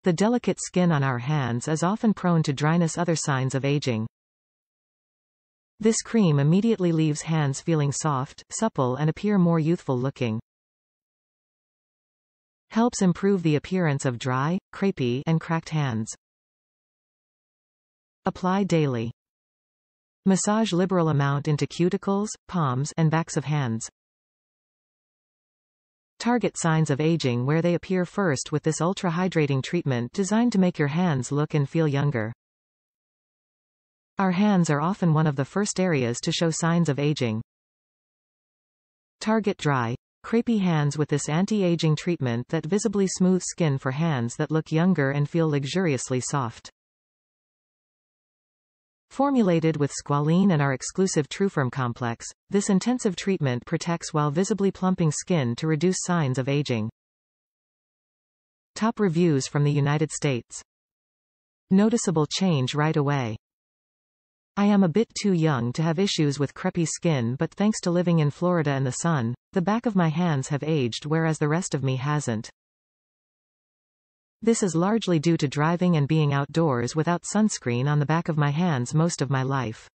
The delicate skin on our hands is often prone to dryness, other signs of aging. This cream immediately leaves hands feeling soft, supple and appear more youthful looking. Helps improve the appearance of dry, crepey and cracked hands. Apply daily. Massage liberal amount into cuticles, palms and backs of hands. Target signs of aging where they appear first with this ultra-hydrating treatment designed to make your hands look and feel younger. Our hands are often one of the first areas to show signs of aging. Target dry, crepey hands with this anti-aging treatment that visibly smooths skin for hands that look younger and feel luxuriously soft. Formulated with squalene and our exclusive TruFirm Complex, this intensive treatment protects while visibly plumping skin to reduce signs of aging. Top reviews from the United States. Noticeable change right away. I am a bit too young to have issues with crepey skin, but thanks to living in Florida and the sun, the back of my hands have aged whereas the rest of me hasn't. This is largely due to driving and being outdoors without sunscreen on the back of my hands most of my life.